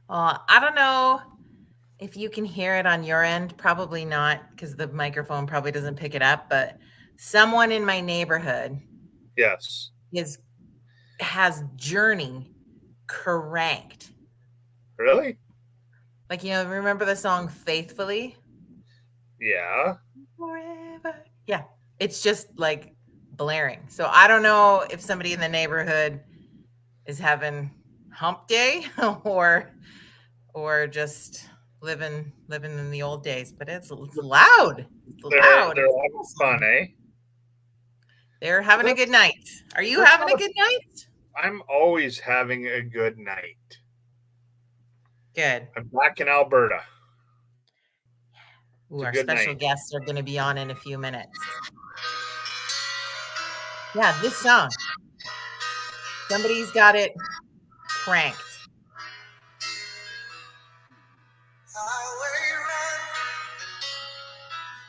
I don't know if you can hear it on your end. Probably not, because the microphone probably doesn't pick it up. But someone in my neighborhood Yes. is has Journey cranked. Really? Like, remember the song Faithfully? Yeah. Forever. Yeah. It's just like blaring. So I don't know if somebody in the neighborhood is having hump day or just living in the old days, but it's loud. It's loud. They're It's having fun, awesome. eh? They're Well, having a good night. Are you that's having not a a. good night? I'm always having a good night. Good. I'm back in Alberta. Ooh, It's a our good special night. guests are going to be on in a few minutes. Yeah, this song. Somebody's got it cranked.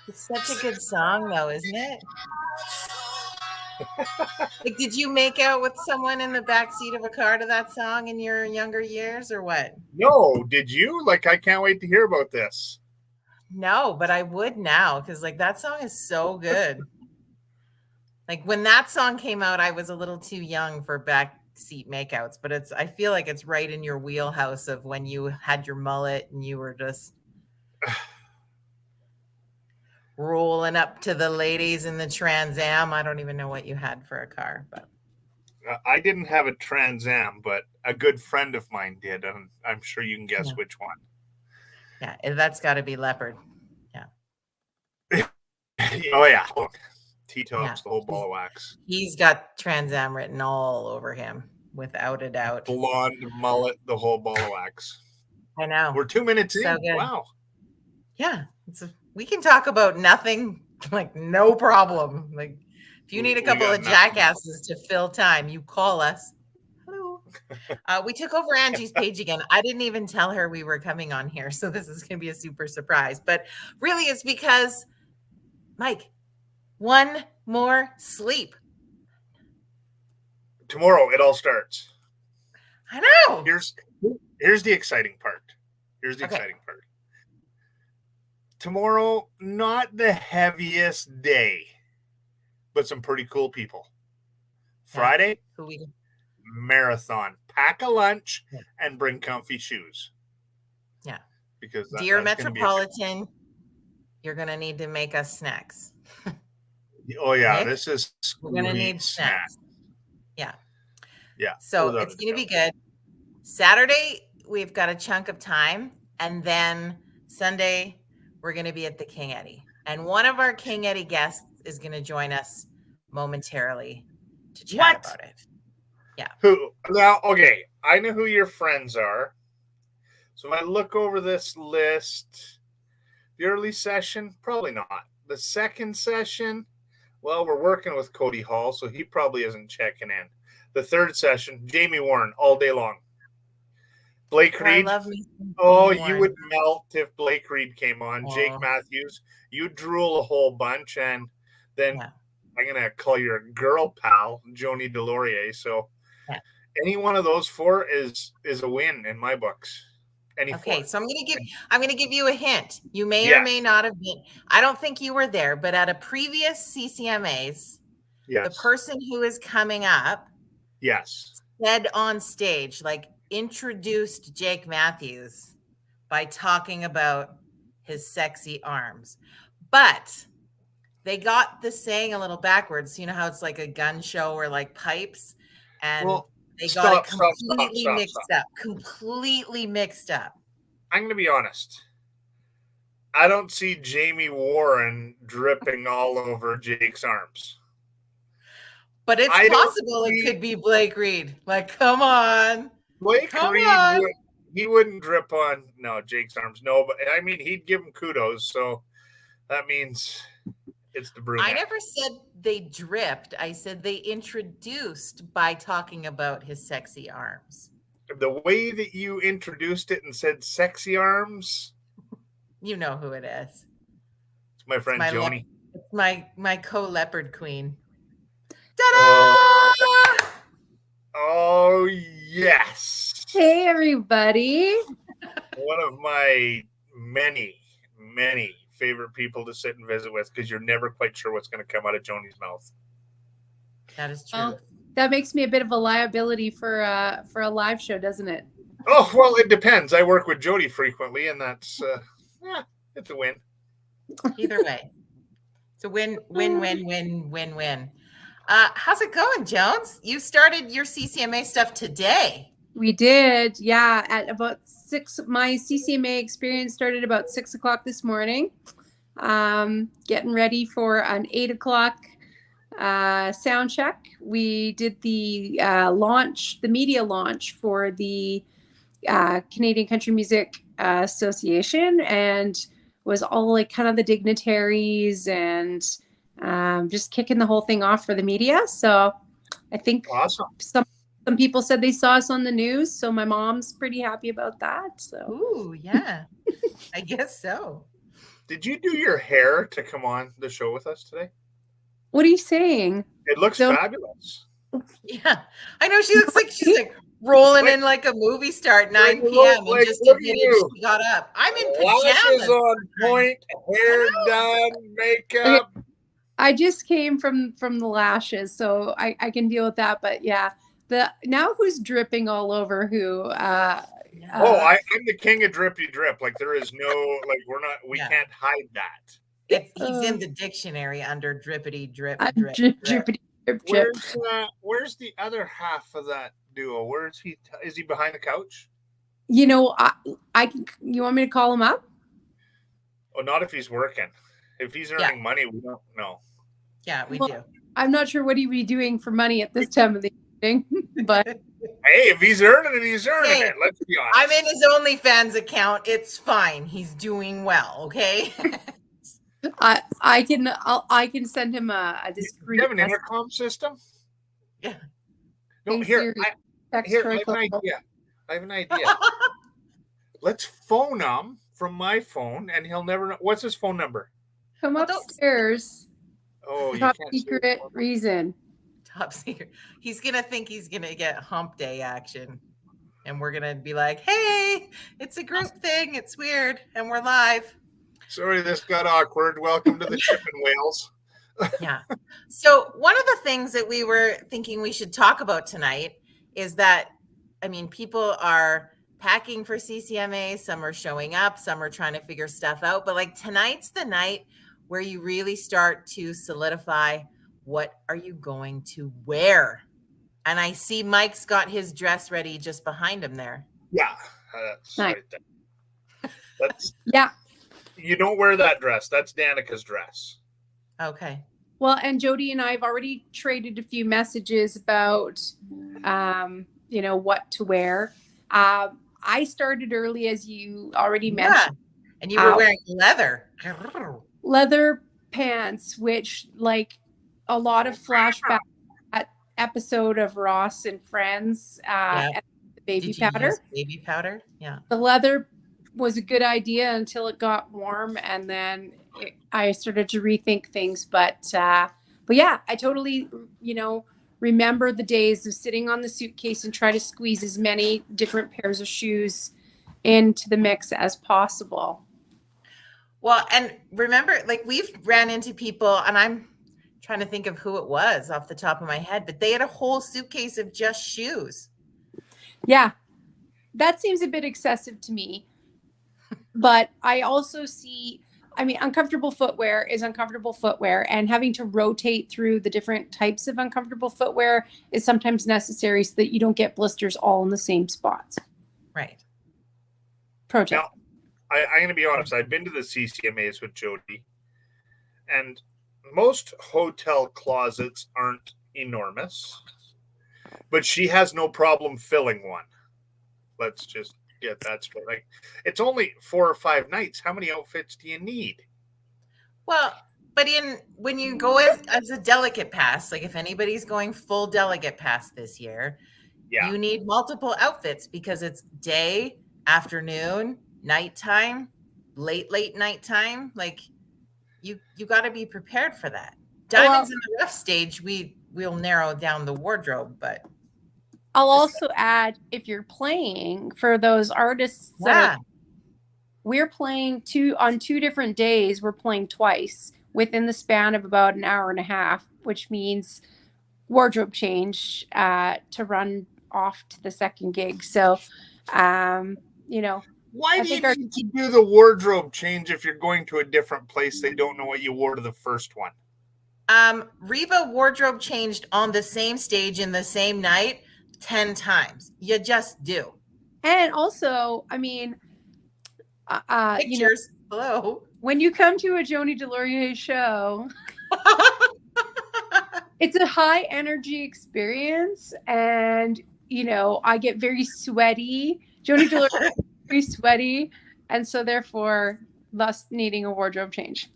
It's such a good song, though, isn't it? Like, did you make out with someone in the back seat of a car to that song in your younger years, or what? No, did you? Like, I can't wait to hear about this. No, but I would now, because like that song is so good. Like when that song came out, I was a little too young for backseat makeouts, but I feel like it's right in your wheelhouse of when you had your mullet and you were just rolling up to the ladies in the Trans Am. I don't even know what you had for a car, but I didn't have a Trans Am, but a good friend of mine did, and I'm sure you can guess yeah, which one. yeah, that's got to be Leopard. Yeah, Oh yeah, look, yeah. T-tops, the whole ball of wax, He's got Trans Am written all over him, without a doubt. blonde mullet, the whole ball of wax. I know, We're 2 minutes so in. good. Wow. Yeah, we can talk about nothing, like no problem. Like if you need a We couple got of nothing. jackasses to fill time, you call us. Hello. We took over Angie's page again. I didn't even tell her we were coming on here, so this is going to be a super surprise. But really, it's because Mike, one more sleep. Tomorrow it all starts. I know. Here's the exciting part. Here's the Okay. exciting part. Tomorrow, not the heaviest day, but some pretty cool people. Yeah. Friday, Who we? marathon. Pack a lunch Yeah. and bring comfy shoes. Yeah. Because Dear that's going to be a good. Metropolitan, you're going to need to make us snacks. Oh yeah, Nick, this is we're going to sweet need snack. snacks. Yeah. Yeah, So without it's a going to be doubt. good. Saturday, we've got a chunk of time. And then Sunday, we're going to be at the King Eddie. And one of our King Eddie guests is going to join us momentarily to chat What? about it. Yeah. Who? Now, okay, I know who your friends are. So I look over this list. The early session, probably not. The second session, well, we're working with Cody Hall, so he probably isn't checking in. The third session, Jamie Warren all day long. Blake Oh, I Reed. love me some Oh, Jamie you Warren. would melt if Blake Reed came on. Jake Oh, Matthews, you drool a whole bunch, and then yeah. I'm gonna call your girl pal, Joni Delorier. So Yeah. any one of those four is a win in my books. Any Okay, four. so I'm gonna give you a hint. You may or may Yes. not have been. I don't think you were there, but at a previous CCMAs, the Yes. person who is coming up Yes. said on stage, like introduced Jake Matthews by talking about his sexy arms. But they got the saying a little backwards. You know how it's like a gun show or like pipes, and Well, they got it stop. completely mixed up. Completely mixed up. I'm going to be honest. I don't see Jamie Warren dripping all over Jake's arms. But it's I don't possible it see could be Blake Reed. Like, come on. Blake Come Reed. on. He wouldn't drip on Jake's arms. No, but I mean he'd give him kudos. So that means it's the brunette. I never said they dripped. I said they introduced by talking about his sexy arms. The way that you introduced it and said "sexy arms," You know who it is. it's my friend Joni. It's my co-leopard queen. Ta-da! Oh yes. Hey everybody. one of my many favorite people to sit and visit with, because you're never quite sure what's going to come out of Joni's mouth. That is true. Well, that makes me a bit of a liability for a live show, doesn't it? Oh, well, it depends. I work with Jody frequently, and that's it's a win. Either way, it's a win. How's it going, Jones? You started your CCMA stuff today. We did, yeah. At about 6, my CCMA experience started about 6 o'clock this morning. Getting ready for an 8 o'clock sound check. We did the launch, the media launch for the Canadian Country Music Association, and was all like kind of the dignitaries and just kicking the whole thing off for the media. So I think Awesome. some people said they saw us on the news, so my mom's pretty happy about that. So Ooh, yeah. I guess so. Did you do your hair to come on the show with us today? what are you saying? It looks Don't- fabulous. Yeah. I know she looks like she's like rolling in like a movie star at 9 p.m. and just admitted she got up. I'm in Lashes pajamas. on point, hair done, makeup. I just came from the lashes, so I can deal with that. But yeah, now who's dripping all over who? I'm the king of drippy drip. Like there is no we Yeah. can't hide that. He's in the dictionary under drippity drip I'm drip. drippity drip drip. Where's the other half of that duo? Where is he? Is he behind the couch? You know, I can. You want me to call him up? Oh, not if he's working. If he's earning money, we don't know. Yeah, we Well, do. I'm not sure what he'd be doing for money at this time of the evening, but Hey, if he's earning it, he's earning Hey, it. Let's be honest. I'm in his OnlyFans account. It's fine. He's doing well. Okay. I can send him a Do discreet. you have an intercom system? Yeah. No, Hey, here. Siri, text Here, Troy I have an Cole. idea. Let's phone him from my phone, and he'll never know. What's his phone number? Come Well, don't- upstairs. Oh, you Top can't say secret his phone number. reason. Top secret. He's gonna think he's gonna get hump day action, and we're gonna be like, "Hey, it's a group thing. It's weird, and we're live." Sorry, this got awkward. Welcome to the Chipping Whales. Yeah. So one of the things that we were thinking we should talk about tonight is that, I mean, people are packing for CCMA. Some are showing up. Some are trying to figure stuff out. But like tonight's the night where you really start to solidify what are you going to wear. And I see Mike's got his dress ready just behind him there. Yeah, that's Nice. right there. That's Yeah. you don't wear that dress. That's Danica's dress. Okay. Well, and Jody and I have already traded a few messages about, what to wear. I started early, as you already mentioned, And you were wearing leather. leather pants, which like a lot of flashback at episode of Ross and Friends, and the baby Did you powder. use baby powder? Yeah. The leather was a good idea until it got warm, and then I started to rethink things. But yeah, I totally, remember the days of sitting on the suitcase and try to squeeze as many different pairs of shoes into the mix as possible. Well, and remember, like we've ran into people, and I'm trying to think of who it was off the top of my head, but they had a whole suitcase of just shoes. Yeah, that seems a bit excessive to me. But I also see, uncomfortable footwear is uncomfortable footwear, and having to rotate through the different types of uncomfortable footwear is sometimes necessary so that you don't get blisters all in the same spots. Right. Project. Now, I'm going to be honest. I've been to the CCMAs with Jody, and most hotel closets aren't enormous, but she has no problem filling one. Let's just get that straight. Like, it's only 4 or 5 nights. How many outfits do you need? Well, but when you go as a delegate pass, like if anybody's going full delegate pass this year, Yeah. you need multiple outfits because it's day, afternoon, nighttime, late nighttime. Like you got to be prepared for that. Diamonds in the rough stage, we'll narrow down the wardrobe, but I'll also add, if you're playing for those artists that are we're playing on 2 different days. We're playing twice within the span of about an hour and a half, which means wardrobe change to run off to the second gig. So, you know, Why I do you think need to do the wardrobe change if you're going to a different place? They don't know what you wore to the first one. Reba wardrobe changed on the same stage in the same night 10 times. You just do. And also, I mean, Pictures. Hello. When you come to a Joni Delorier show, it's a high energy experience, and I get very sweaty. Joni Delorier is very sweaty, and so therefore, thus needing a wardrobe change.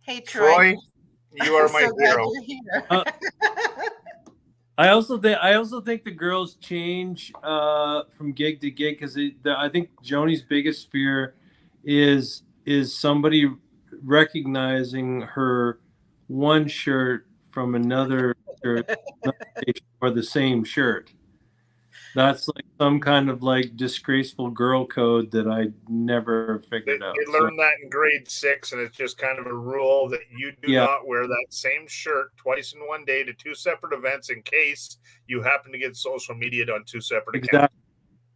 Hey, Troy, you are my hero. I also think the girls change from gig to gig because I think Joni's biggest fear is somebody recognizing her one shirt from another shirt or the same shirt. That's like some kind of like disgraceful girl code that I never figured out. They learned that in grade 6, and it's just kind of a rule that you do not wear that same shirt twice in one day to 2 separate events in case you happen to get social media on 2 separate accounts.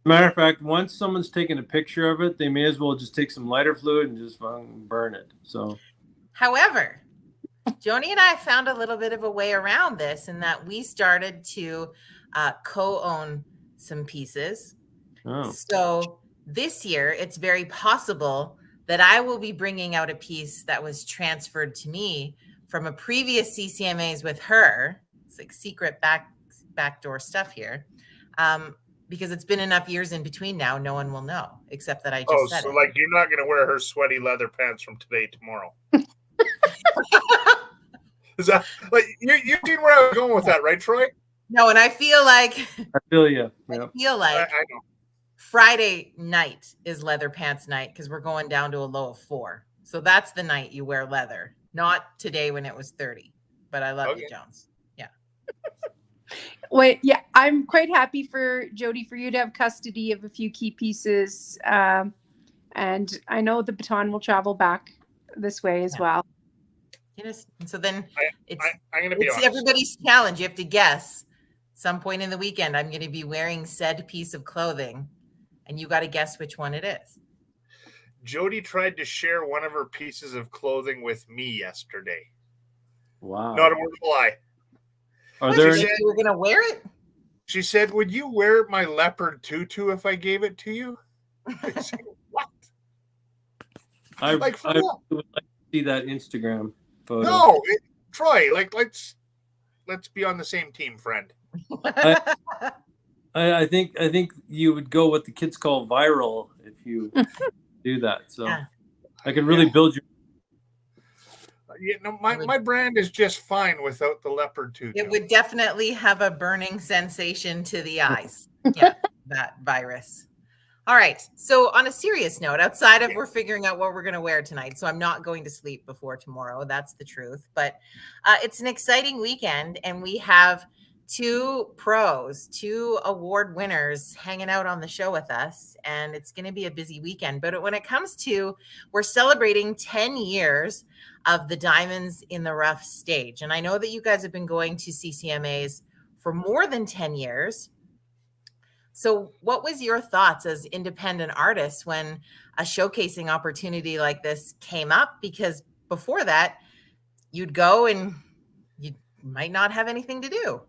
Matter of fact, once someone's taken a picture of it, they may as well just take some lighter fluid and just burn it. So, however, Joni and I found a little bit of a way around this in that we started to co-own some pieces. Oh. So this year, it's very possible that I will be bringing out a piece that was transferred to me from a previous CCMAs with her. It's like secret backdoor stuff here. Because it's been enough years in between now, no one will know, except that I just said it. Like you're not going to wear her sweaty leather pants from today tomorrow. Is that like you seen where I was going with that, right, Troy? No, and I feel like I feel you. I feel like I know. Friday night is leather pants night because we're going down to a low of 4. So that's the night you wear leather, not today when it was 30. But I love you, Jones. Yeah. Wait, yeah, I'm quite happy for Jody for you to have custody of a few key pieces, and I know the baton will travel back this way as well. Yes. So then I'm going to be honest. Everybody's challenge. You have to guess. Some point in the weekend, I'm going to be wearing said piece of clothing, and you got to guess which one it is. Jody tried to share one of her pieces of clothing with me yesterday. Wow. Not a word of a lie. You were going to wear it? She said, "Would you wear my leopard tutu if I gave it to you?" I said, "What?" I would like to see that Instagram photo. No, Troy, let's be on the same team, friend. I think you would go what the kids call viral if you do that. So I can really build your. My brand is just fine without the leopard tutu. It would definitely have a burning sensation to the eyes. Yeah, that virus. All right. So on a serious note, outside of we're figuring out what we're going to wear tonight, so I'm not going to sleep before tomorrow. That's the truth. But it's an exciting weekend, and we have 2 pros, 2 award winners hanging out on the show with us, and it's going to be a busy weekend. But when it comes to, we're celebrating 10 years of the Diamonds in the Rough stage. And I know that you guys have been going to CCMAs for more than 10 years. So what was your thoughts as independent artists when a showcasing opportunity like this came up? Because before that, you'd go and you might not have anything to do.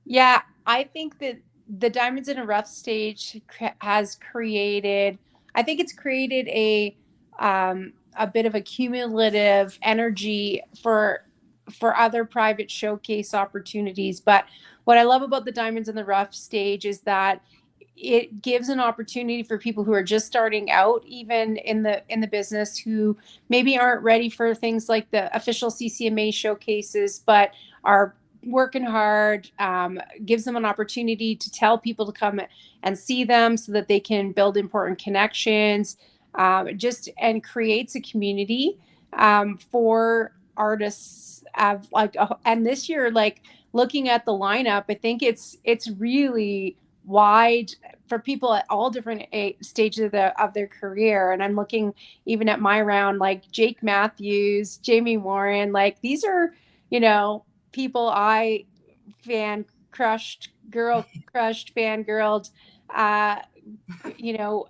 Yeah, I think that the Diamonds in a Rough stage has created, I think it's created a bit of a cumulative energy for other private showcase opportunities. But what I love about the Diamonds in the Rough stage is that it gives an opportunity for people who are just starting out, even in the business, who maybe aren't ready for things like the official CCMA showcases, but are working hard. Gives them an opportunity to tell people to come and see them so that they can build important connections, and creates a community for artists. And this year, like looking at the lineup, I think it's really wide for people at all different stages of their career. And I'm looking even at my round, like Jake Matthews, Jamie Warren, like these are, people I fangirled, you know,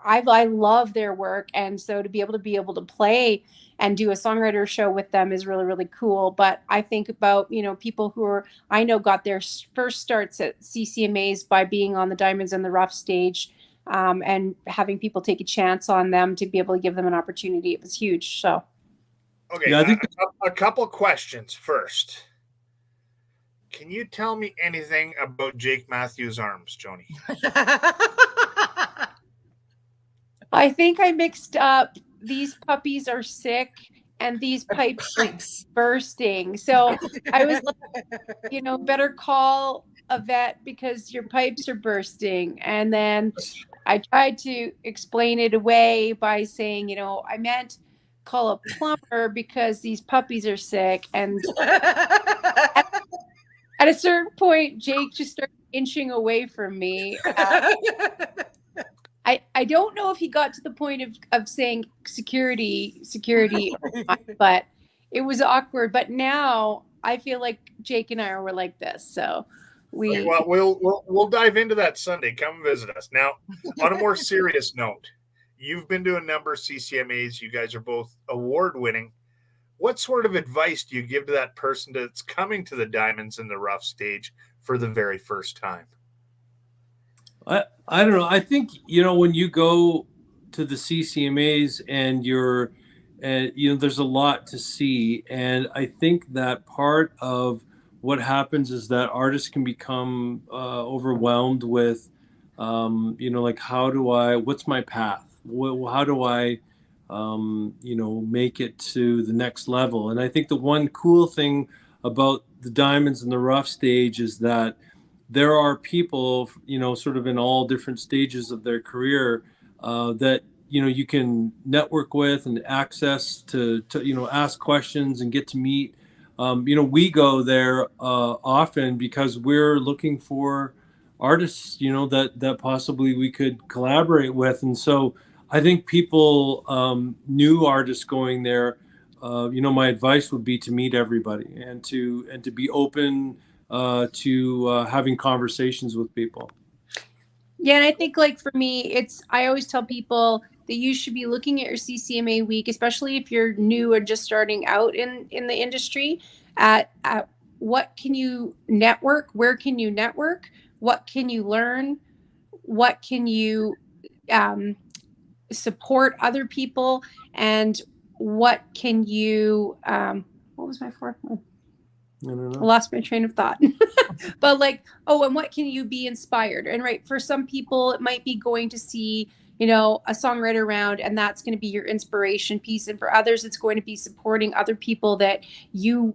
I love their work. And so to be able to play and do a songwriter show with them is really, really cool. But I think about, people who I know got their first starts at CCMAs by being on the Diamonds in the Rough stage, and having people take a chance on them to be able to give them an opportunity. It was huge. So. Okay. Yeah, I think a couple questions first. Can you tell me anything about Jake Matthews' arms, Joni? I think I mixed up. These puppies are sick and these pipes are bursting. So I was like, better call a vet because your pipes are bursting. And then I tried to explain it away by saying, I meant call a plumber because these puppies are sick. And at a certain point, Jake just started inching away from me. I don't know if he got to the point of saying security, but it was awkward. But now I feel like Jake and I were like this. So we'll dive into that Sunday. Come visit us. Now, on a more serious note, you've been to a number of CCMAs. You guys are both award winning. What sort of advice do you give to that person that's coming to the Diamonds in the Rough stage for the very first time? I don't know. I think, when you go to the CCMAs and there's a lot to see. And I think that part of what happens is that artists can become overwhelmed with, like, what's my path? How do I, make it to the next level? And I think the one cool thing about the Diamonds in the Rough stage is that there are people, sort of in all different stages of their career that, you can network with and access to ask questions and get to meet. We go there often because we're looking for artists, that possibly we could collaborate with. And so I think people, new artists going there, my advice would be to meet everybody and to be open to having conversations with people. Yeah, and I think, like, for me, I always tell people that you should be looking at your CCMA week, especially if you're new or just starting out in the industry, at what can you network, where can you network, what can you learn, what can you support other people, and what can you what was my fourth one? I lost my train of thought. But and what can you be inspired? And right, for some people, it might be going to see, a songwriter round, and that's going to be your inspiration piece. And for others, it's going to be supporting other people that you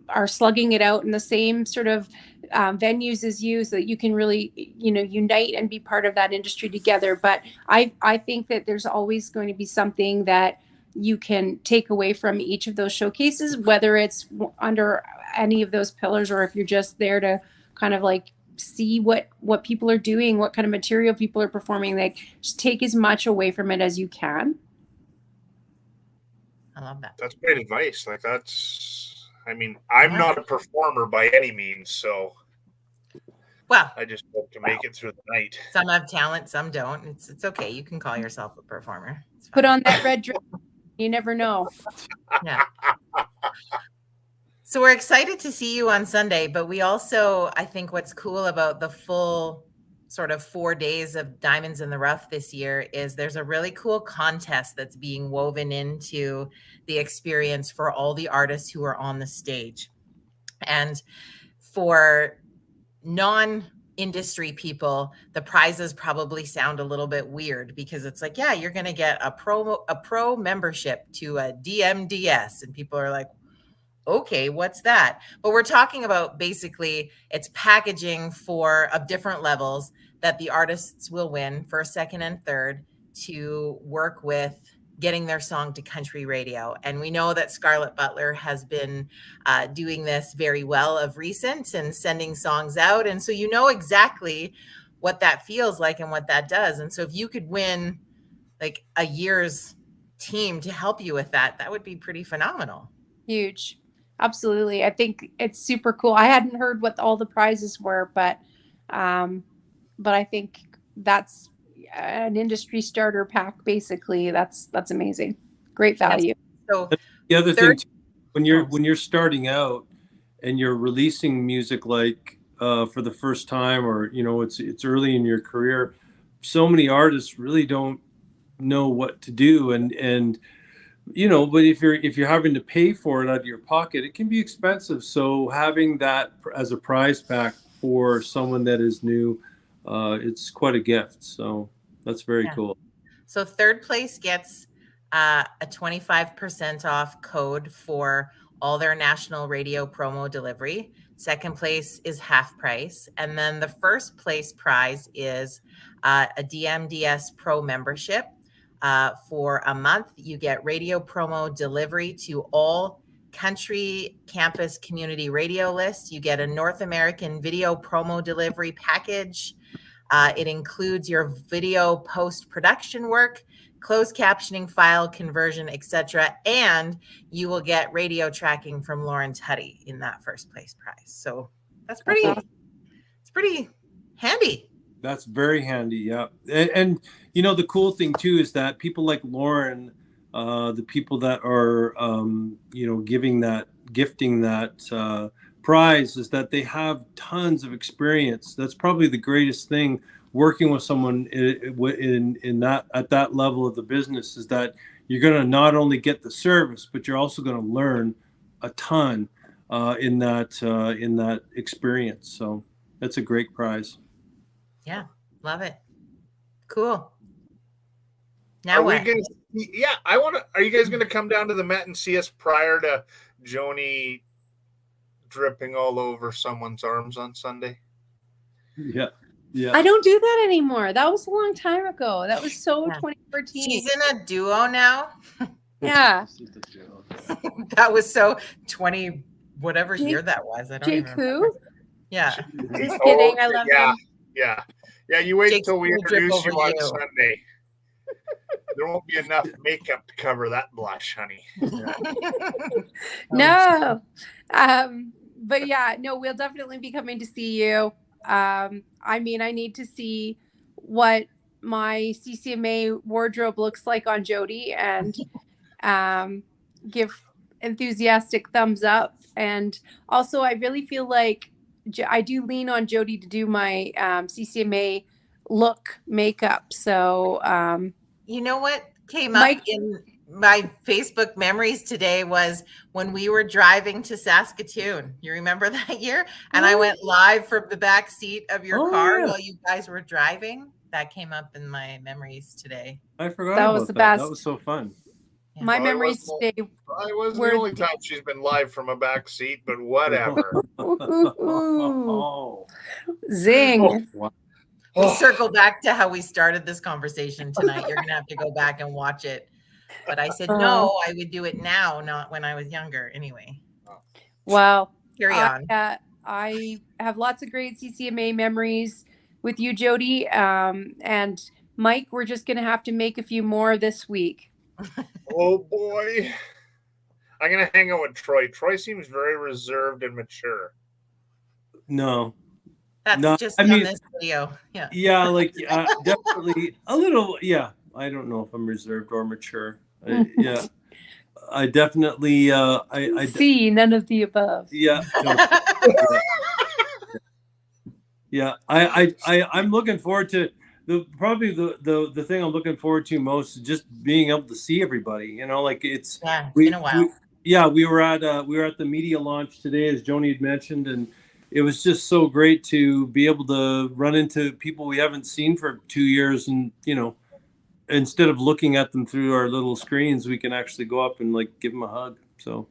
are slugging it out in the same sort of venues as you, so that you can really, unite and be part of that industry together. But I think that there's always going to be something that you can take away from each of those showcases, whether it's under any of those pillars, or if you're just there to kind of see what people are doing, what kind of material people are performing. Just take as much away from it as you can. I love that. That's great advice. I'm not a performer by any means, so well, I just hope to make it through the night. Some have talent, some don't. It's okay. You can call yourself a performer. Put on that red dress. You never know. Yeah. So we're excited to see you on Sunday, but we also, I think what's cool about the full sort of 4 days of Diamonds in the Rough this year is there's a really cool contest that's being woven into the experience for all the artists who are on the stage. And for non-industry people, the prizes probably sound a little bit weird because it's like, yeah, you're going to get a pro membership to a DMDS, and people are like, okay, what's that? But we're talking about basically it's packaging of different levels that the artists will win, first, second, and third, to work with getting their song to country radio. And we know that Scarlett Butler has been doing this very well of recent and sending songs out. And so you know exactly what that feels like and what that does. And so if you could win like a year's team to help you with that, that would be pretty phenomenal. Huge. Absolutely. I think it's super cool. I hadn't heard what all the prizes were, but I think that's an industry starter pack. Basically, that's amazing. Great value. So the other thing, too, when you're starting out and you're releasing music like for the first time, or it's early in your career, so many artists really don't know what to do, and but if you're having to pay for it out of your pocket, it can be expensive. So having that as a prize pack for someone that is new, it's quite a gift. So that's very cool. So third place gets a 25% off code for all their national radio promo delivery. Second place is half price. And then the first place prize is a DMDS Pro membership. For a month, you get radio promo delivery to all country campus community radio lists. You get a North American video promo delivery package. It includes your video post-production work, closed captioning, file conversion, etc. And you will get radio tracking from Lauren Tutty in that first place prize. So that's it's pretty handy. That's very handy, yeah. And the cool thing too is that people like Lauren, the people that are gifting that prize, is that they have tons of experience. That's probably the greatest thing working with someone in that at that level of the business, is that you're going to not only get the service, but you're also going to learn a ton in that experience. So that's a great prize. Yeah, love it. Cool. Now what? Are you guys gonna come down to the Met and see us prior to Joni dripping all over someone's arms on Sunday? Yeah. I don't do that anymore. That was a long time ago. That was 2014. She's in a duo now. Yeah. That was so 20 whatever year that was. I don't even remember. Yeah. Just kidding. I love him. Yeah, you wait until we introduce you on Sunday. There won't be enough makeup to cover that blush, honey. No. But yeah, no, we'll definitely be coming to see you. I need to see what my CCMA wardrobe looks like on Jody and give enthusiastic thumbs up. And also, I really feel like I do lean on Jody to do my CCMA look makeup. So, you know what came up in my Facebook memories today was when we were driving to Saskatoon. You remember that year? And I went live from the back seat of your car while you guys were driving. That came up in my memories today. I forgot that was the best. That was so fun. Yeah. My memories today. I wasn't the only time she's been live from a back seat, but whatever. Zing. Oh, wow. We'll circle back to how we started this conversation tonight. You're going to have to go back and watch it. But I said, no, I would do it now, not when I was younger. Anyway. Well, carry on. I have lots of great CCMA memories with you, Jody. And Mike, we're just going to have to make a few more this week. Oh, boy. I'm going to hang out with Troy. Troy seems very reserved and mature. No. That's just on this video. Yeah. Yeah, definitely a little. Yeah, I don't know if I'm reserved or mature. I definitely. I see none of the above. Yeah. No, yeah. I'm looking forward to the thing I'm looking forward to most is just being able to see everybody. It's been a while. We were at the media launch today, as Joni had mentioned, and it was just so great to be able to run into people we haven't seen for 2 years. And, instead of looking at them through our little screens, we can actually go up and give them a hug. So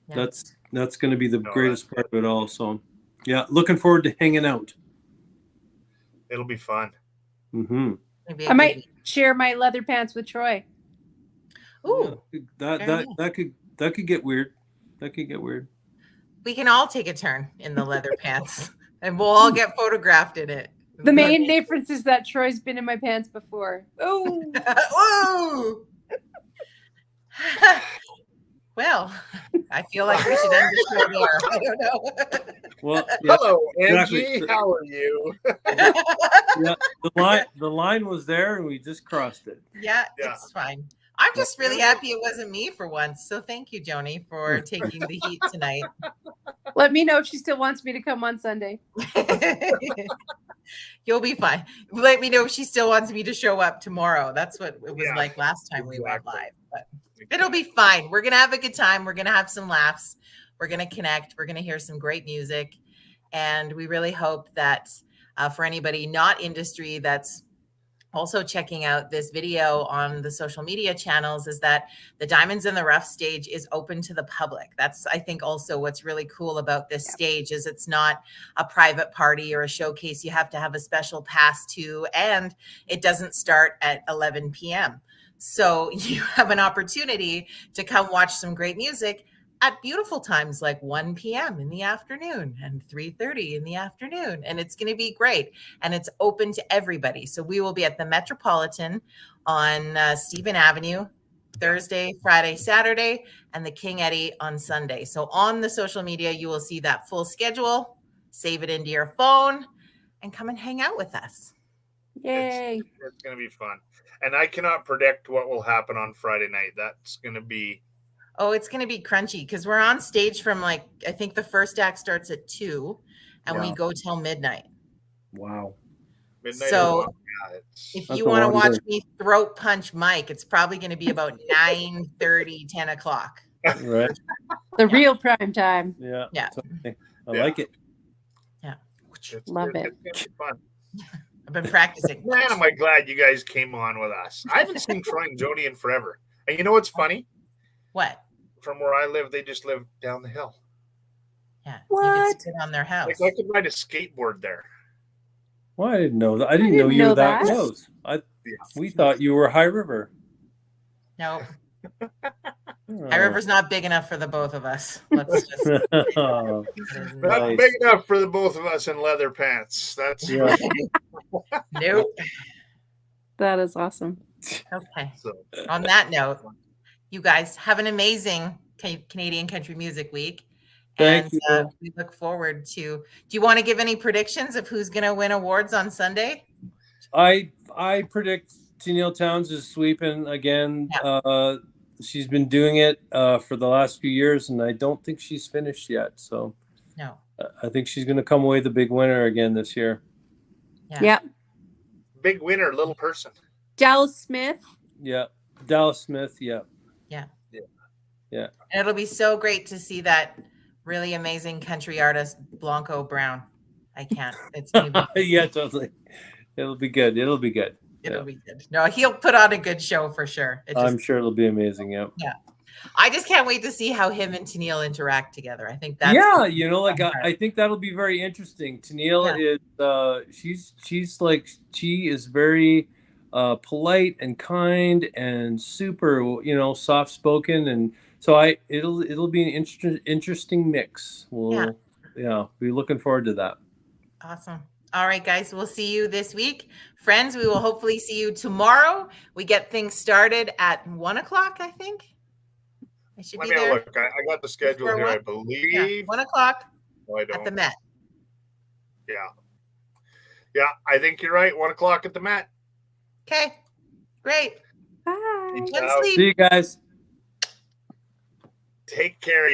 that's going to be the greatest part of it all. So yeah, looking forward to hanging out. It'll be fun. Mm-hmm. I might share my leather pants with Troy. Ooh, very nice. That could get weird. That could get weird. We can all take a turn in the leather pants, and we'll all get photographed in it. The main difference is that Troy's been in my pants before. Oh, Woo! Well, I feel like we should end the show there. I don't know. Well, yeah, Hello, Angie. exactly. How are you? Yeah, the line was there, and we just crossed it. Yeah, it's fine. I'm just really happy it wasn't me for once. So thank you, Joni, for taking the heat tonight. let me know if she still wants me to come on Sunday. You'll be fine. Let me know if she still wants me to show up tomorrow. That's what it was like last time we went live. But it'll be fine. We're going to have a good time. We're going to have some laughs. We're going to connect. We're going to hear some great music. And we really hope that for anybody not industry that's also checking out this video on the social media channels, is that the Diamonds in the Rough stage is open to the public. That's, I think, also what's really cool about this stage is it's not a private party or a showcase you have to have a special pass to, and it doesn't start at 11 p.m. So you have an opportunity to come watch some great music at beautiful times like 1 p.m. in the afternoon and 3:30 in the afternoon. And it's going to be great. And it's open to everybody. So we will be at the Metropolitan on Stephen Avenue, Thursday, Friday, Saturday, and the King Eddie on Sunday. So on the social media, you will see that full schedule. Save it into your phone and come and hang out with us. Yay. It's going to be fun. And I cannot predict what will happen on Friday night. That's going to be... Oh, it's going to be crunchy because we're on stage from I think the first act starts at 2 and we go till midnight. Wow. Midnight. So if you want to watch me throat punch Mike, it's probably going to be about 9:30, 10 o'clock. Right. The real prime time. Yeah. Yeah. I like it. Yeah. Love it. It's going to be fun. I've been practicing. Man, am I glad you guys came on with us. I haven't seen Troy and Joni in forever. And you know what's funny? What? From where I live, they just live down the hill. Yeah. What? You could sit on their house. Like I could ride a skateboard there. Well, I didn't know that. I didn't know you were that close. We thought you were High River. No. Oh. High River's not big enough for the both of us. Let's just Oh, Not nice. big enough for the both of us in leather pants. That's Yeah. nope. That is awesome. Okay. so. On that note, you guys have an amazing Canadian Country Music Week. Thank And you. we look forward to, do you want to give any predictions of who's going to win awards on Sunday? I predict Tennille Towns is sweeping again. Yeah. She's been doing it for the last few years, and I don't think she's finished yet. So No. I think she's going to come away the big winner again this year. Yeah. Big winner, little person. Dallas Smith. Yeah. Dallas Smith. Yeah. And it'll be so great to see that really amazing country artist, Blanco Brown. I can't. It's going to be Yeah, totally. It'll be good. It'll be good. It'll be good. No, he'll put on a good show for sure. I'm sure it'll be amazing. Yeah. I just can't wait to see how him and Tennille interact together. I think that's I think that'll be very interesting. Tennille is she is very polite and kind and super, soft spoken, and so it'll be an interesting mix. We'll be looking forward to that. awesome. All right, guys, we'll see you this week. Friends, we will hopefully see you tomorrow. We get things started at 1 o'clock, I think. I should Let be me there. look. I got the schedule Before here, I what? believe. Yeah, 1 o'clock No, I at don't. the Met. Yeah. Yeah, I think you're right. 1 o'clock at the Met. Okay, great. Bye. Good out. sleep. See you guys. Take care.